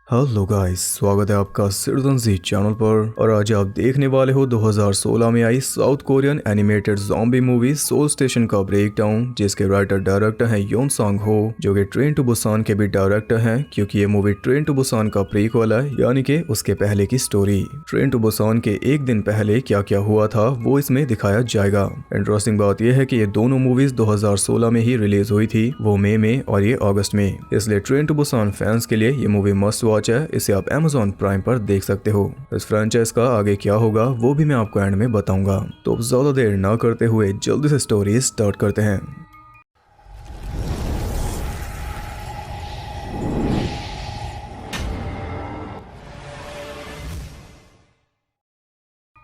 Hello guys, स्वागत है आपका सिटीजन जी चैनल पर। और आज आप देखने वाले हो 2016 में आई South Korean animated zombie movie Seoul Station का ब्रेकडाउन, जिसके राइटर डायरेक्टर हैं योन सांग हो, जो कि ट्रेन टू बुसान के भी डायरेक्टर हैं, क्योंकि ये मूवी ट्रेन टू बुसान का प्रीक्वल है, यानी कि उसके पहले की स्टोरी। ट्रेन टू बुसान के एक दिन पहले क्या क्या हुआ था वो इसमें दिखाया जाएगा। इंटरेस्टिंग बात यह है कि ये दोनों मूवीज 2016 में ही रिलीज हुई थी, वो मई में और ये अगस्त में, इसलिए ट्रेन टू बुसान फैंस के लिए ये मूवी मस्ट वॉच है। इसे आप Amazon प्राइम पर देख सकते हो। इस फ्रेंचाइज का आगे क्या होगा वो भी मैं आपको एंड में बताऊंगा। तो अब ज्यादा देर ना करते हुए जल्दी से स्टोरी स्टार्ट करते हैं।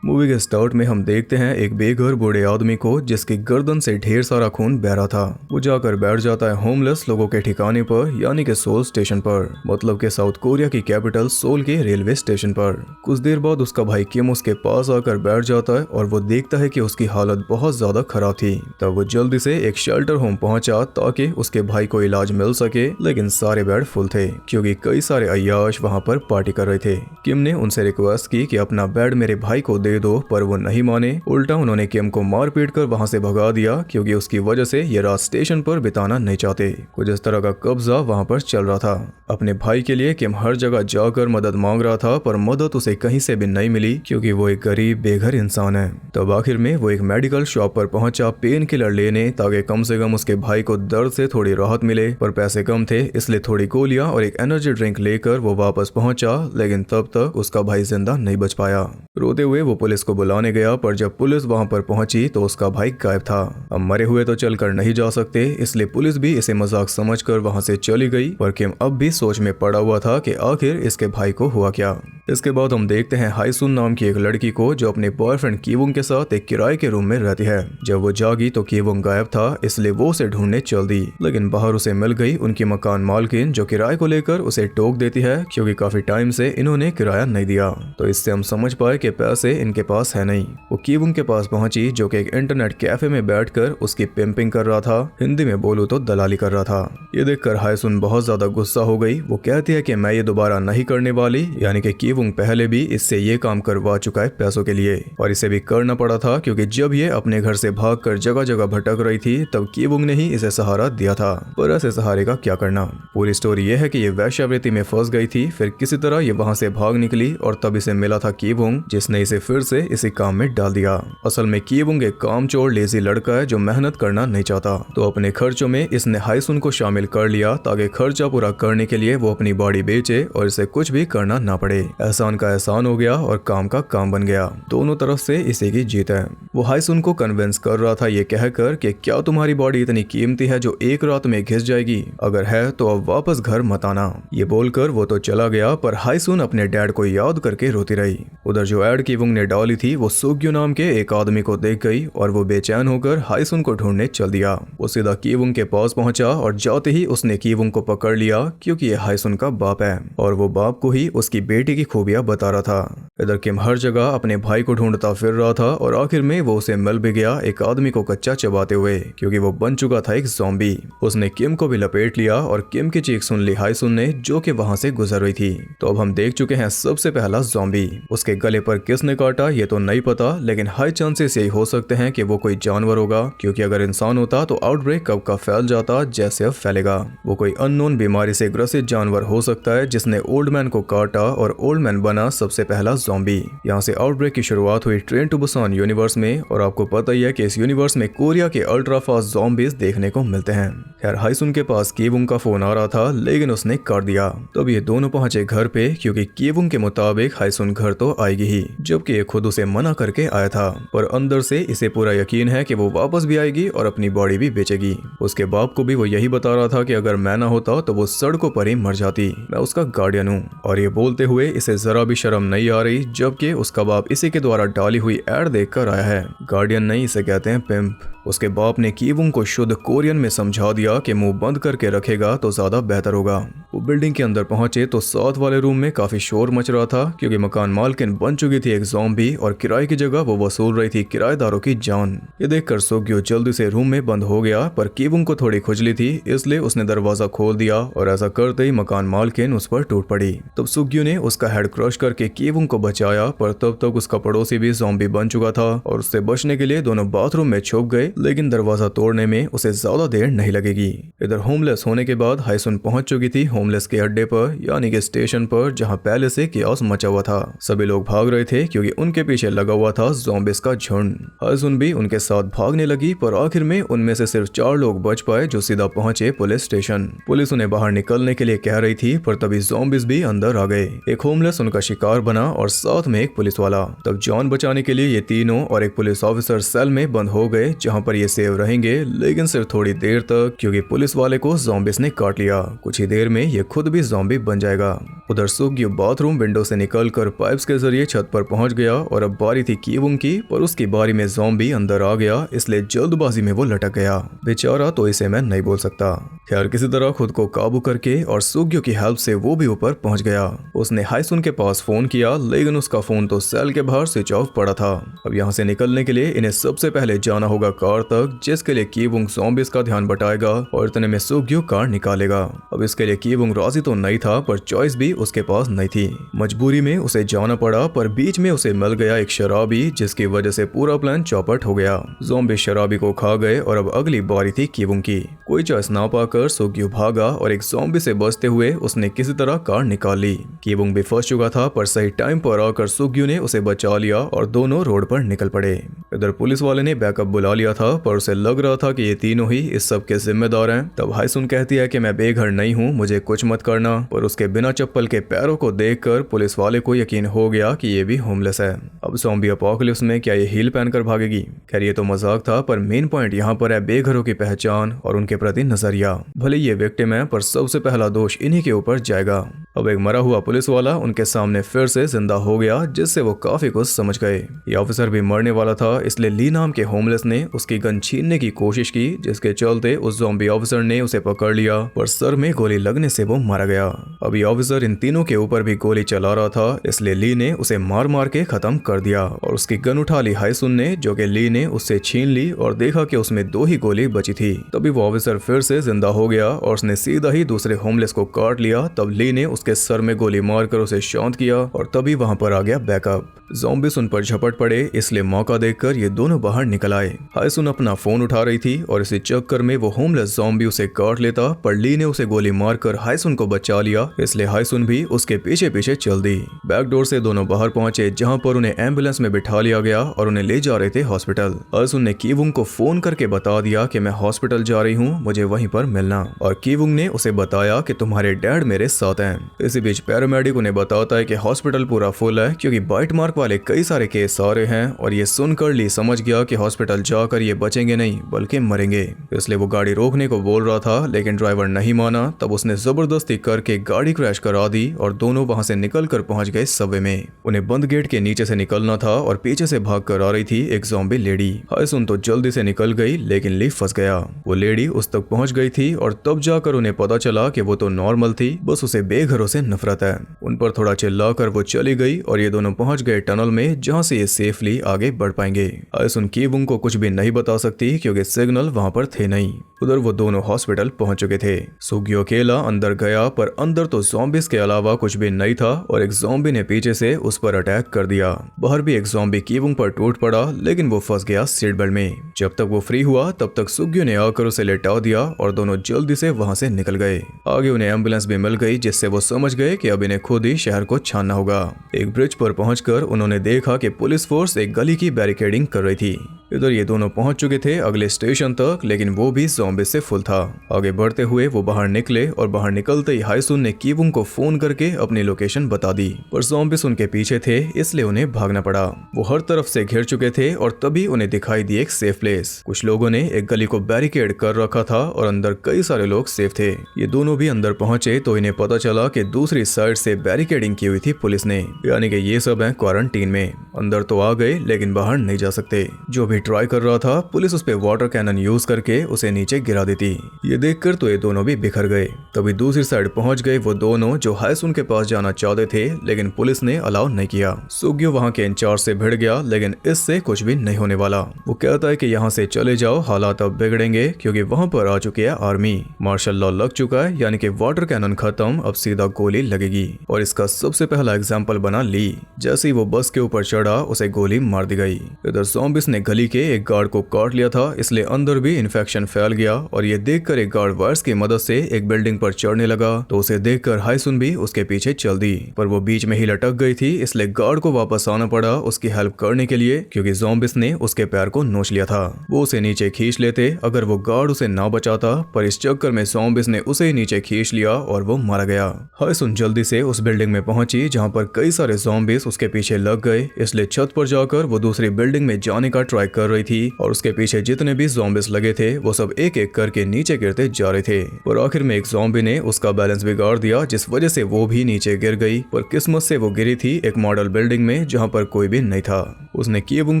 मूवी के स्टार्ट में हम देखते हैं एक बेघर बूढ़े आदमी को, जिसकी गर्दन से ढेर सारा खून बह रहा था। वो जाकर बैठ जाता है होमलेस लोगों के ठिकाने पर, यानी कि सोल स्टेशन पर, मतलब के साउथ कोरिया की कैपिटल सोल के रेलवे स्टेशन पर। कुछ देर बाद उसका भाई किम उसके पास आकर बैठ जाता है और वो देखता है कि उसकी हालत बहुत ज्यादा खराब थी। तब वो जल्दी से एक शेल्टर होम पहुंचा ताकि उसके भाई को इलाज मिल सके, लेकिन सारे बेड फुल थे क्योंकि कई सारे अय्याश वहां पर पार्टी कर रहे थे। किम ने उनसे रिक्वेस्ट की कि अपना बेड मेरे भाई को दे दो, पर वो नहीं माने। उल्टा उन्होंने किम को मार पीट कर वहां से भगा दिया, क्योंकि उसकी वजह से ये रात स्टेशन पर बिताना नहीं चाहते। कुछ इस तरह का कब्जा वहां पर चल रहा था। अपने भाई के लिए किम हर जगह जाकर मदद मांग रहा था, पर मदद उसे कहीं से भी नहीं मिली, क्योंकि वो एक गरीब बेघर इंसान है। तब आखिर में वो एक मेडिकल शॉप पर पहुंचा पेन किलर लेने, ताकि कम से कम उसके भाई को दर्द से थोड़ी राहत मिले। पर पैसे कम थे, इसलिए थोड़ी गोलियां और एक एनर्जी ड्रिंक लेकर वो वापस पहुंचा, लेकिन तब तक उसका भाई जिंदा नहीं बच पाया। रोते हुए वो पुलिस को बुलाने गया, पर जब पुलिस वहां पर पहुंची तो उसका भाई गायब था। अब मरे हुए तो चलकर नहीं जा सकते, इसलिए पुलिस भी इसे मजाक समझकर वहां से चली गई। पर किम अब भी सोच में पड़ा हुआ था कि आखिर इसके भाई को हुआ क्या। इसके बाद हम देखते हैं हाईसुन नाम की एक लड़की को, जो अपने बॉयफ्रेंड कीवुंग के साथ एक किराए के रूम में रहती है। जब वो जागी तो कीवुंग गायब था, इसलिए वो उसे ढूंढने चल दी, लेकिन बाहर उसे मिल गई उनकी मकान मालकिन, जो किराए को लेकर उसे टोक देती है, क्योंकि काफी टाइम से इन्होंने किराया नहीं दिया। तो इससे हम समझ पाए कि पैसे इनके पास है नहीं। वो कीवुंग के पास पहुंची, जो कि एक इंटरनेट कैफे में बैठकर उसकी पिंपिंग कर रहा था, हिंदी में बोलूं तो दलाली कर रहा था। ये देखकर हाईसुन बहुत ज्यादा गुस्सा हो गई। वो कहती है कि मैं ये दोबारा नहीं करने वाली, यानी कि कीवुंग पहले भी इससे ये काम करवा चुका है पैसों के लिए, और इसे भी करना पड़ा था, क्योंकि जब ये अपने घर से भागकर जगह जगह भटक रही थी तब कीवुंग ने ही इसे सहारा दिया था। पर ऐसे सहारे का क्या करना। पूरी स्टोरी ये है कि ये वैश्यावृत्ति में फंस गई थी, फिर किसी तरह ये वहां से भाग निकली, और तब इसे मिला था कीवुंग, जिसने इसे फिर से इसी काम में डाल दिया। असल में कीवुंग एक कामचोर लेजी लड़का है जो मेहनत करना नहीं चाहता। तो अपने खर्चों में इसने हाईसुन को शामिल कर लिया, ताकि खर्चा पूरा करने के लिए वो अपनी बॉडी बेचे और इसे कुछ भी करना ना पड़े। एहसान का एहसान हो गया और काम का काम बन गया। दोनों तरफ से इसी की जीत है। वो हाईसुन को कन्विंस कर रहा था ये कहकर कि क्या तुम्हारी बॉडी इतनी कीमती है जो एक रात में घिस जाएगी? अगर है तो अब वापस घर मत आना। ये बोलकर वो तो चला गया, पर हाईसुन अपने डैड को याद करके रोती रही। उधर जो एड कीवुंग ने डाली थी वो सुग्यो नाम के एक आदमी को देख गई, और वो बेचैन होकर हाईसुन को ढूंढने चल दिया। वो सीधा कीवुंग के पास पहुंचा, और जाते ही उसने कीवुंग को पकड़ लिया, क्योंकि ये हाईसुन का बाप है, और वो बाप को ही उसकी बेटी की खूबियां बता रहा था। इधर किम हर जगह अपने भाई को ढूंढता फिर रहा था, और आखिर में वो उसे मिल भी गया, एक आदमी को कच्चा चबाते हुए, क्योंकि वो बन चुका था एक ज़ॉम्बी। उसने किम को भी लपेट लिया, और किम की चीख सुन ली हाईसुन ने, जो कि वहां से गुजर रही थी। तो अब हम देख चुके हैं सबसे पहला ज़ॉम्बी। उसके गले पर किसने काटा ये तो नहीं पता, लेकिन हाई चांसेस यही हो सकते हैं कि वो कोई जानवर होगा, क्योंकि अगर इंसान होता तो आउटब्रेक कब का फैल जाता जैसे अब फैलेगा। वो कोई अननोन बीमारी से ग्रसित जानवर हो सकता है, जिसने ओल्ड मैन को काटा, और ओल्ड मैन बना सबसे पहला ज़ॉम्बी। यहाँ से आउटब्रेक की शुरुआत हुई ट्रेन टू बुसान यूनिवर्स में, और आपको पता ही है कि इस यूनिवर्स में कोरिया के अल्ट्रा फास्ट ज़ॉम्बीज देखने को मिलते हैं। खैर हाईसुन के पास कीवुंग का फोन आ रहा था, लेकिन उसने काट दिया। तब ये दोनों पहुंचे घर पे, क्योंकि कीवुंग के मुताबिक हाईसुन घर तो आएगी ही, जबकि ये खुद उसे मना करके आया था, पर अंदर से इसे पूरा यकीन है कि वो वापस भी आएगी और अपनी बॉडी भी बेचेगी। उसके बाप को भी वो यही बता रहा था कि अगर मैं ना होता तो वो सड़कों पर ही मर जाती, मैं उसका गार्डियन हूँ। और ये बोलते हुए इसे जरा भी शर्म नहीं आ रही, जबकि उसका बाप इसी के द्वारा डाली हुई एड देखकर आया है। गार्डियन नहीं, इसे कहते हैं पिंप। उसके बाप ने कीवुंग को शुद्ध कोरियन में समझा दिया कि मुंह बंद करके रखेगा तो ज्यादा बेहतर होगा। वो बिल्डिंग के अंदर पहुंचे तो साथ वाले रूम में काफी शोर मच रहा था क्योंकि मकान मालकिन बन चुकी थी एक ज़ॉम्बी और किराए की जगह वो वसूल रही थी किराएदारों की जान। ये देखकर सुग्यो जल्दी से रूम में बंद हो गया, पर कीवुंग को थोड़ी खुजली थी इसलिए उसने दरवाजा खोल दिया और ऐसा करते ही मकान मालकिन उस पर टूट पड़ी। तब सुग्यो ने उसका हेड क्रश करके कीवुंग को बचाया, पर तब तक उसका पड़ोसी भी ज़ॉम्बी बन चुका था और उससे बचने के लिए दोनों बाथरूम में छुप गए, लेकिन दरवाजा तोड़ने में उसे ज्यादा देर नहीं लगेगी। इधर होमलेस होने के बाद हाइसुन पहुंच चुकी थी होमलेस के अड्डे पर, यानी कि स्टेशन पर, जहां पहले से कियास मचा हुआ था। सभी लोग भाग रहे थे क्योंकि उनके पीछे लगा हुआ था ज़ॉम्बिस का झुंड। हाइसुन भी उनके साथ भागने लगी, पर आखिर में उनमें से सिर्फ 4 लोग बच पाए जो सीधा पहुंचे पुलिस स्टेशन। पुलिस उन्हें बाहर निकलने के लिए कह रही थी, पर तभी ज़ॉम्बिस भी अंदर आ गए। एक होमलेस उनका शिकार बना और साथ में एक पुलिस वाला। तब जान बचाने के लिए ये तीनों और एक पुलिस ऑफिसर सेल में बंद हो गए जहां पर ये सेव रहेंगे, लेकिन सिर्फ थोड़ी देर तक, क्योंकि पुलिस वाले को ज़ॉम्बिस ने काट लिया। कुछ ही देर में ये खुद भी ज़ॉम्बी बन जाएगा। उधर सुग्यो बाथरूम विंडो से निकलकर पाइप्स के जरिए छत पर पहुंच गया और अब बारी थी कीवुंग की, पर उसकी बारी में ज़ॉम्बी अंदर आ गया, इसलिए जल्दबाजी में वो लटक गया। बेचारा, तो इसे मैं नहीं बोल सकता। खैर, किसी तरह खुद को काबू करके और सुग्यो की हेल्प से वो भी ऊपर पहुंच गया। उसने हाइसुन के पास फोन किया, लेकिन उसका फोन तो सेल के बाहर स्विच ऑफ पड़ा था। अब यहाँ से निकलने के लिए इन्हें सबसे पहले जाना होगा कार तक, जिसके लिए कीवुंग ज़ॉम्बिस का ध्यान बटाएगा और इतने में सुग्यो कार निकालेगा। अब इसके लिए कीवुंग राजी तो नहीं था, पर चॉइस भी उसके पास नहीं थी। मजबूरी में उसे जाना पड़ा, पर बीच में उसे मिल गया एक शराबी, जिसकी वजह से पूरा प्लान चौपट हो गया। ज़ॉम्बी शराबी को खा गए और अब अगली बारी थी कीवुंग की। कोई चॉइस ना पाकर सुग्यो भागा और एक ज़ॉम्बी से बचते हुए उसने किसी तरह कार निकाल ली। कीवुंग भी फंस चुका था, पर सही टाइम पर आकर सुग्यो ने उसे बचा लिया और दोनों रोड पर निकल पड़े। इधर पुलिस वाले ने बैकअप बुला लिया था, पर उसे लग रहा था कि ये तीनों ही इस सब के जिम्मेदार हैं। तब हाइसुन कहती है कि मैं बेघर नहीं हूँ, मुझे कुछ मत करना, पर उसके बिना चप्पल के पैरों को देखकर पुलिस वाले को यकीन हो गया कि ये भी होमलेस है। अब ज़ॉम्बी अपोकलिप्स में क्या ये हील पहनकर भागेगी? खैर, ये तो मजाक था, पर मेन पॉइंट यहाँ पर है बेघरों की पहचान और उनके प्रति नजरिया। भले ये विक्टिम है, पर सबसे पहला दोष इन्हीं के ऊपर जाएगा। अब एक मरा हुआ पुलिस वाला उनके सामने फिर से जिंदा हो गया, जिससे वो काफी कुछ समझ गए। ये ऑफिसर भी मरने वाला था, इसलिए ली नाम के होमलेस ने उसकी गन छीनने की कोशिश की, जिसके चलते उस ज़ॉम्बी ऑफिसर ने उसे पकड़ लिया, पर सर में गोली लगने से वो मारा गया। अब ये ऑफिसर इन तीनों के ऊपर भी गोली चला रहा था, इसलिए ली ने उसे मार मार के खत्म कर दिया और उसकी गन उठा ली हाइसुन ने, जो कि ली ने उससे छीन ली और देखा कि उसमें 2 ही गोली बची थी। तभी वो ऑफिसर फिर से जिंदा हो गया और उसने सीधा ही दूसरे होमलेस को काट लिया। तब ली ने उसके सर में गोली मारकर उसे शांत किया और तभी वहां पर आ गया बैकअप। ज़ॉम्बिस उन पर झपट पड़े, इसलिए मौका देखकर ये दोनों बाहर निकल आए। हाइसुन अपना फोन उठा रही थी और इसी चक्कर में वो होमलेस ज़ॉम्बी उसे काट लेता, पर ली ने उसे गोली मारकर हाइसुन को बचा लिया, इसलिए हाइसुन भी उसके पीछे पीछे चल दी। बैकडोर से दोनों बाहर पहुंचे, जहां पर उन्हें एम्बुलेंस में बिठा लिया गया और उन्हें ले जा रहे थे हॉस्पिटल। हाइसुन ने कीवुंग को फोन करके बता दिया कि मैं हॉस्पिटल जा रही हूँ, मुझे वहीं पर मिलना, और कीवुंग ने उसे बताया कि तुम्हारे डैड मेरे साथ हैं। इसी बीच पैरामेडिक उन्हें बताता है कि हॉस्पिटल पूरा फुल है क्योंकि बाइट मार्क वाले कई सारे केस आ रहे हैं, और ये सुनकर ली समझ गया कि हॉस्पिटल जाकर ये बचेंगे नहीं बल्कि मरेंगे। इसलिए वो गाड़ी रोकने को बोल रहा था, लेकिन ड्राइवर नहीं माना। तब उसने जबरदस्ती करके गाड़ी क्रैश करा दी और दोनों वहां से निकलकर पहुंच गए सबवे में। उन्हें बंद गेट के नीचे से निकलना था और पीछे से भाग कर आ रही थी एक ज़ॉम्बी लेडी। हाइसुन तो जल्दी से निकल गई, लेकिन ली फंस गया। वो लेडी उस तक पहुंच गई थी और तब जाकर उन्हें पता चला कि वो तो नॉर्मल थी, बस उसे बेघरों से नफरत है। उन पर थोड़ा चिल्लाकर वो चली गई और ये दोनों पहुंच गए टनल में, जहां से ये सेफली आगे बढ़ पाएंगे। हाइसुन कीवुंग को कुछ भी नहीं बता सकती क्योंकि सिग्नल वहां पर थे नहीं। उधर वो दोनों हॉस्पिटल पहुंच चुके थे। सुग्यो अकेला अंदर गया, पर अंदर तो ज़ॉम्बिस के अलावा कुछ भी नहीं था और एक ज़ॉम्बी ने पीछे से उस पर अटैक कर दिया। बाहर भी एक ज़ॉम्बी कीवुंग पर टूट पड़ा, लेकिन वो फंस गया सीट बेल्ट में। जब तक वो फ्री हुआ तब तक सुग्यो ने आकर उसे लेटा दिया और दोनों जल्दी से वहां से निकल गए। आगे उन्हें एम्बुलेंस भी मिल गई, जिससे वो समझ गए कि अब इन्हें खुद ही शहर को छानना होगा। एक ब्रिज पर पहुंचकर उन्होंने देखा कि पुलिस फोर्स एक गली की बैरिकेडिंग कर रही थी। इधर ये दोनों पहुंच चुके थे अगले स्टेशन तक, लेकिन वो भी ज़ॉम्बी से फुल था। आगे बढ़ते हुए वो बाहर निकले और बाहर निकलते ही हाइसुन ने कीवुंग को फोन करके अपनी लोकेशन बता दी, पर ज़ॉम्बिस उनके पीछे थे, इसलिए उन्हें भागना पड़ा। वो हर तरफ से घिर चुके थे और तभी उन्हें दिखाई दी एक सेफ प्लेस। कुछ लोगों ने एक गली को बैरिकेड कर रखा था और अंदर कई सारे लोग सेफ थे। ये दोनों भी अंदर पहुंचे तो इन्हें पता चला कि दूसरी साइड से बैरिकेडिंग की हुई थी पुलिस ने, यानी कि ये सब हैं क्वारंटीन में। अंदर तो आ गए लेकिन बाहर नहीं जा सकते। जो भी ट्राई कर रहा था, पुलिस उस पे वाटर कैनन यूज करके उसे नीचे गिरा देती। ये देखकर तो ये दोनों भी बिखर गए। तभी दूसरी साइड पहुंच गए वो दोनों जो हायसुन के पास जाना चाहते थे, लेकिन पुलिस ने अलाउ नहीं किया। सुग्यो वहाँ के इंचार्ज से भिड़ गया, लेकिन इससे कुछ भी नहीं होने वाला। वो कहता है कि यहाँ से चले जाओ, हालात अब बिगड़ेंगे क्योंकि वहाँ पर आ चुकी है आर्मी। मार्शल लॉ लग चुका है, यानी कि वाटर कैनन खत्म, अब सीधा गोली लगेगी। और इसका सबसे पहला एग्जाम्पल बना ली। जैसे ही वो बस के ऊपर चढ़ा, उसे गोली मार दी गई। इधर ज़ॉम्बिस ने गली के एक गार्ड को काट लिया था, इसलिए अंदर भी इन्फेक्शन फैल गया। और ये देखकर एक गार्ड वायर्स की मदद से एक बिल्डिंग पर चढ़ने लगा, तो उसे देखकर हायसुन भी उसके पीछे चल दी, पर वो बीच में ही लटक गई थी, इसलिए गार्ड को वापस आना पड़ा उसकी हेल्प करने के लिए, क्योंकि ज़ॉम्बिस ने उसके पैर को नोच लिया था। वो उसे नीचे खींच लेते अगर वो गार्ड उसे ना बचाता, पर इस चक्कर में ज़ॉम्बिस ने उसे ही नीचे खींच लिया और वो मारा गया। हायसुन जल्दी से उस बिल्डिंग में पहुंची जहाँ पर कई सारे ज़ॉम्बिस उसके पीछे लग गए, इसलिए छत पर जाकर वो दूसरी बिल्डिंग में जाने का ट्राई कर रही थी। और उसके पीछे जितने भी ज़ॉम्बिस लगे थे वो सब एक एक करके नीचे गिरते जा रहे थे। और आखिर में एक ज़ॉम्बी ने उसका बैलेंस बिगाड़ दिया, जिस वजह से वो भी नीचे गिर गई। पर किस्मत से वो गिरी थी एक मॉडल बिल्डिंग में जहाँ पर कोई भी नहीं था। उसने किएबुंग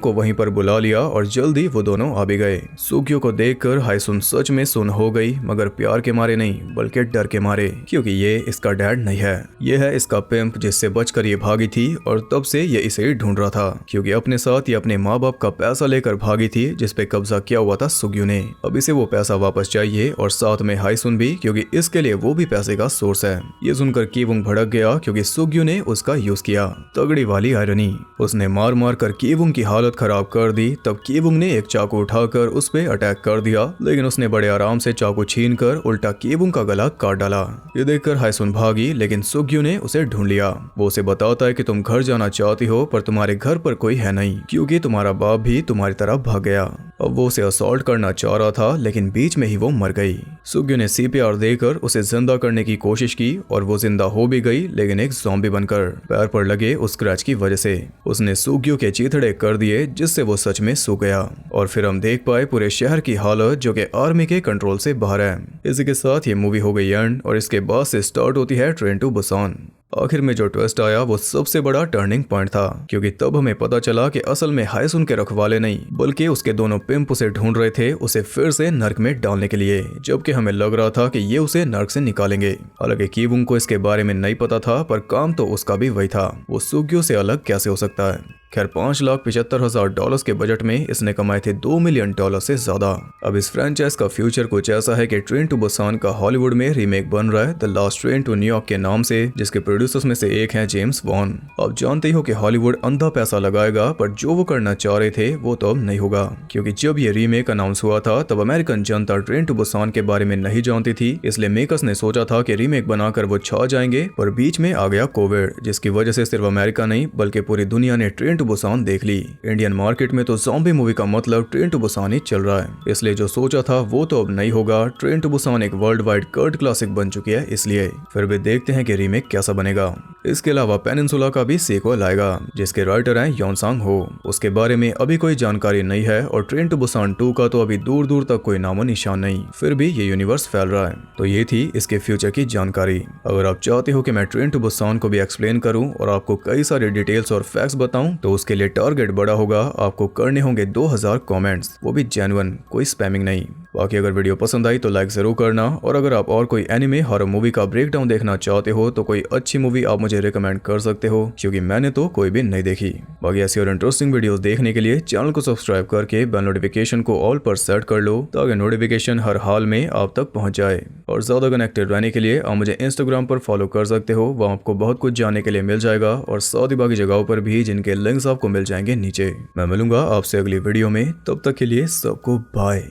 को वहीं पर बुला लिया और जल्दी वो दोनों आ भी गए। सुग्यो को देखकर हायसुन सच में सुन हो गई, मगर प्यार के मारे नहीं बल्कि डर के मारे, क्योंकि ये इसका डैड नहीं है, ये है इसका पिंप जिससे बचकर ये भागी थी। और तब से ये इसे ढूंढ रहा था, क्योंकि अपने साथ ये अपने माँ बाप का पैसा लेकर भागी थी जिस पे कब्जा किया हुआ था सुग्यो ने। अब इसे वो पैसा वापस चाहिए और साथ में हायसुन भी, क्योंकि इसके लिए वो भी पैसे का सोर्स है। ये सुनकर किएबुंग भड़क गया क्योंकि सुग्यो ने उसका यूज किया। तगड़ी वाली आयरनी, उसने मार मार कर किएबुंग की हालत खराब कर दी। तब किएबुंग ने एक चाकू उठाकर उस पे अटैक कर दिया, लेकिन उसने बड़े आराम से चाकू छीनकर उल्टा किएबुंग का गला काट डाला। ये देखकर हायसुन भागी, लेकिन सुग्यो ने उसे ढूंढ लिया। वो उसे बताता है कि तुम घर जाना चाहती हो, पर तुम्हारे घर पर कोई है नहीं, क्योंकि तुम्हारा बाप भी तुम्हारी तरफ भाग गया। अब वो उसे असॉल्ट करना चाह रहा था, लेकिन बीच में ही वो मर गई। सुग्यो ने सीपीआर देकर उसे जिंदा करने की कोशिश की और वो जिंदा हो भी गई, लेकिन एक ज़ॉम्बी बनकर। पैर पर लगे उस स्क्रैच की वजह से उसने सुग्यो के चीथड़े कर दिए, जिससे वो सच में सूख गया। और फिर हम देख पाए पूरे शहर की हालत जो कि आर्मी के कंट्रोल से बाहर है। इसी के साथ ये मूवी हो गई एंड, और इसके बाद से स्टार्ट होती है ट्रेन टू बुसान। आखिर में जो ट्विस्ट आया वो सबसे बड़ा टर्निंग पॉइंट था, क्योंकि तब हमें पता चला कि असल में हायसुन के रखवाले नहीं बल्कि उसके दोनों पिंप उसे ढूंढ रहे थे, उसे फिर से नर्क में डालने के लिए, जबकि हमें लग रहा था कि ये उसे नर्क से निकालेंगे। हालांकि किएबुंग को इसके बारे में नहीं पता था, पर काम तो उसका भी वही था। वो सुग्यो से अलग कैसे हो सकता है। खैर, $5,75,000 के बजट में इसने कमाए थे $2 मिलियन से ज्यादा। अब इस फ्रेंचाइज का फ्यूचर कुछ ऐसा है कि ट्रेन टू बुसान का हॉलीवुड में रीमेक बन रहा है द लास्ट ट्रेन टू न्यूयॉर्क के नाम से, जिसके प्रोड्यूसर्स में से एक हैं जेम्स वॉन। आप जानते ही हो कि हॉलीवुड अंधा पैसा लगाएगा, पर जो वो करना चाह रहे थे वो तो अब नहीं होगा, क्योंकि जब ये रीमेक अनाउंस हुआ था तब American Janata train to Busan के बारे में नहीं जानती थी, इसलिए मेकर्स ने सोचा था कि रीमेक बनाकर वो छा जाएंगे। पर बीच में आ गया कोविड, जिसकी वजह से सिर्फ अमेरिका नहीं बल्कि पूरी दुनिया ने ट्रेन टू बुसान देख ली। इंडियन मार्केट में तो ज़ॉम्बी मूवी का मतलब ट्रेन टू बुसान ही चल रहा है, इसलिए जो सोचा था वो तो अब नहीं होगा। ट्रेन टू बुसान एक वर्ल्ड वाइड कल्ट क्लासिक बन चुकी है, इसलिए फिर भी देखते हैं कि रीमेक कैसा बनेगा। इसके अलावा पेनिनसुला का भी सीक्वल आएगा, जिसके राइटर हैं योनसांग हो। उसके बारे में अभी कोई जानकारी नहीं है, और ट्रेन टू बुसान 2 का तो अभी दूर दूर तक कोई नामो निशान नहीं। फिर भी ये यूनिवर्स फैल रहा है। तो ये थी इसके फ्यूचर की जानकारी। अगर आप चाहते हो कि मैं ट्रेन टू बुसान को भी एक्सप्लेन करूं और आपको कई सारे डिटेल्स और फैक्ट्स बताऊं, तो उसके लिए टारगेट बड़ा होगा। आपको करने होंगे 2000 कमेंट्स, वो भी जेन्युइन, कोई स्पैमिंग नहीं। बाकी अगर वीडियो पसंद आई तो लाइक जरूर करना, और अगर आप और कोई एनिमे हॉरर मूवी का ब्रेकडाउन देखना चाहते हो तो कोई अच्छी मूवी आप मुझे रिकमेंड कर सकते हो, क्योंकि मैंने तो कोई भी नहीं देखी। बाकी ऐसी और इंटरेस्टिंग वीडियोस देखने के लिए चैनल को सब्सक्राइब करके बेल नोटिफिकेशन को ऑल पर सेट कर लो, ताकि नोटिफिकेशन हर हाल में आप तक पहुंच जाए। और ज्यादा कनेक्टेड रहने के लिए आप मुझे इंस्टाग्राम पर फॉलो कर सकते हो, वहाँ आपको बहुत कुछ जानने के लिए मिल जाएगा, और साथ ही बाकी जगहों पर भी जिनके लिंक्स आपको मिल जाएंगे नीचे। मैं मिलूंगा आपसे अगली वीडियो में, तब तक के लिए सबको बाय।